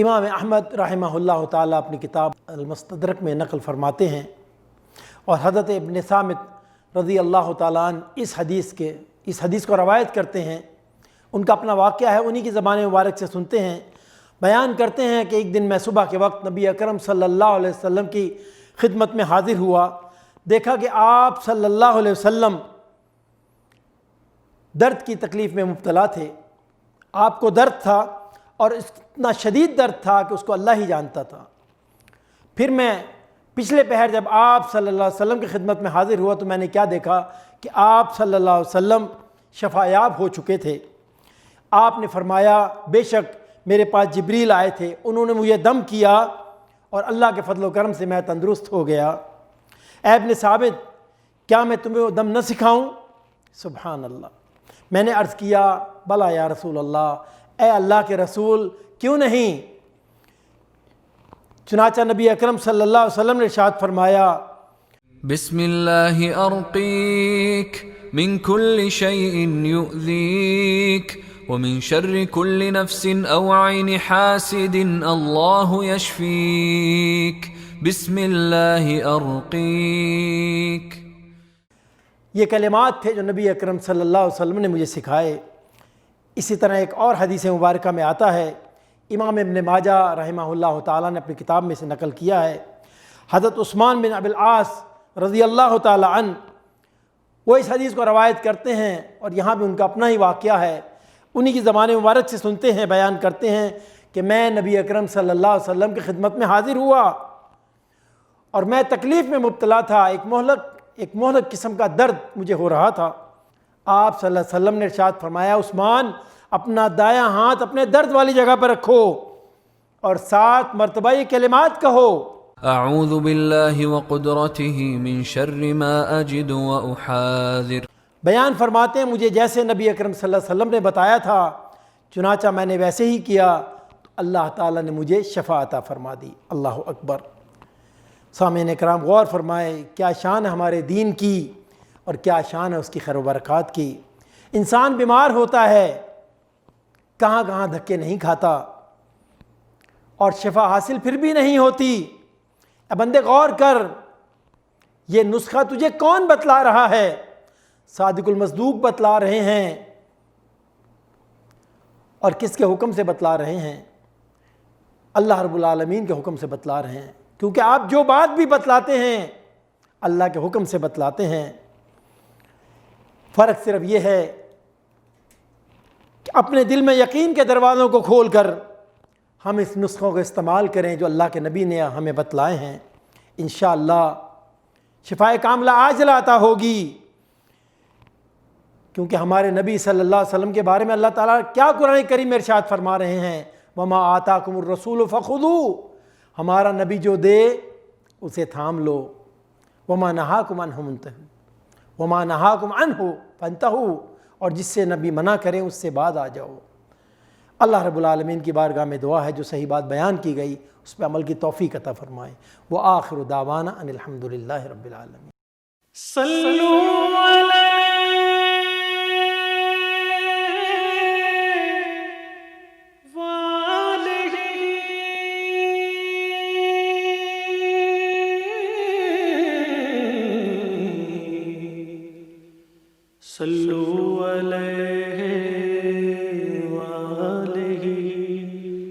امام احمد رحمہ اللہ تعالیٰ اپنی کتاب المستدرک میں نقل فرماتے ہیں، اور حضرت ابن ثابت رضی اللہ تعالیٰ عنہ اس حدیث کو روایت کرتے ہیں۔ ان کا اپنا واقعہ ہے، انہی کی زبان مبارک سے سنتے ہیں۔ بیان کرتے ہیں کہ ایک دن میں صبح کے وقت نبی اکرم صلی اللہ علیہ وسلم کی خدمت میں حاضر ہوا، دیکھا کہ آپ صلی اللہ علیہ وسلم درد کی تکلیف میں مبتلا تھے۔ آپ کو درد تھا اور اتنا شدید درد تھا کہ اس کو اللہ ہی جانتا تھا۔ پھر میں پچھلے پہر جب آپ صلی اللہ علیہ وسلم کی خدمت میں حاضر ہوا تو میں نے کیا دیکھا کہ آپ صلی اللہ علیہ وسلم شفا یاب ہو چکے تھے۔ آپ نے فرمایا بے شک میرے پاس جبریل آئے تھے، انہوں نے مجھے دم کیا اور اللہ کے فضل و کرم سے میں تندرست ہو گیا۔ اے ابن ثابت، کیا میں تمہیں وہ دم نہ سکھاؤں؟ سبحان اللہ۔ میں نے عرض کیا بلا یا رسول اللہ، اے اللہ کے رسول کیوں نہیں؟ چنانچہ نبی اکرم صلی اللہ علیہ وسلم نے ارشاد فرمایا بسم اللہ ارقیک من کل شیء یؤذیک ومن شر کل نفس او عین حاسد اللہ یشفیک بسم اللہ ارقیک۔ یہ کلمات تھے جو نبی اکرم صلی اللہ علیہ وسلم نے مجھے سکھائے۔ اسی طرح ایک اور حدیث مبارکہ میں آتا ہے، امام ابن ماجہ رحمہ اللہ تعالیٰ نے اپنی کتاب میں سے نقل کیا ہے، حضرت عثمان بن ابی العاص رضی اللہ تعالیٰ عنہ وہ اس حدیث کو روایت کرتے ہیں، اور یہاں بھی ان کا اپنا ہی واقعہ ہے، انہی کی زبان مبارک سے سنتے ہیں، بیان کرتے ہیں کہ میں نبی اکرم صلی اللہ علیہ وسلم کی خدمت میں حاضر ہوا اور میں تکلیف میں مبتلا تھا، ایک مہلک قسم کا درد مجھے ہو رہا تھا۔ آپ صلی اللہ علیہ وسلم نے ارشاد فرمایا عثمان اپنا دایاں ہاتھ اپنے درد والی جگہ پر رکھو اور 7 مرتبہ یہ کلمات کہو، اعوذ باللہ وقدرتہ من شر ما اجد واحاذر۔ بیان فرماتے ہیں مجھے جیسے نبی اکرم صلی اللہ علیہ وسلم نے بتایا تھا چنانچہ میں نے ویسے ہی کیا تو اللہ تعالیٰ نے مجھے شفا عطا فرما دی۔ اللہ اکبر۔ سامعین کرام غور فرمائے، کیا شان ہے ہمارے دین کی اور کیا شان ہے اس کی خیر و برکات کی۔ انسان بیمار ہوتا ہے، کہاں کہاں دھکے نہیں کھاتا اور شفا حاصل پھر بھی نہیں ہوتی۔ اے بندے غور کر، یہ نسخہ تجھے کون بتلا رہا ہے؟ صادق المصدوق بتلا رہے ہیں، اور کس کے حکم سے بتلا رہے ہیں؟ اللہ رب العالمین کے حکم سے بتلا رہے ہیں، کیونکہ آپ جو بات بھی بتلاتے ہیں اللہ کے حکم سے بتلاتے ہیں۔ فرق صرف یہ ہے کہ اپنے دل میں یقین کے دروازوں کو کھول کر ہم اس نسخوں کو استعمال کریں جو اللہ کے نبی نے ہمیں بتلائے ہیں۔ انشاءاللہ شفائے کاملہ عاجلہ عطا ہوگی، کیونکہ ہمارے نبی صلی اللہ علیہ وسلم کے بارے میں اللہ تعالیٰ کیا قرآن کریم میں ارشاد فرما رہے ہیں، وَمَا آتَاكُمُ الرَّسُولُ فَخُذُوهُ، ہمارا نبی جو دے اسے تھام لو، وَمَا نَهَاكُمْ عَنْهُ مُنْتَهُ وَمَا نَهَاكُمْ عَنْهُ فَانْتَهُوا، اور جس سے نبی منع کریں اس سے بعد آ جاؤ۔ اللہ رب العالمین کی بارگاہ میں دعا ہے جو صحیح بات بیان کی گئی اس پہ عمل کی توفیق عطا فرمائے۔ وآخر دعوانا ان الحمد للہ رب العالمین۔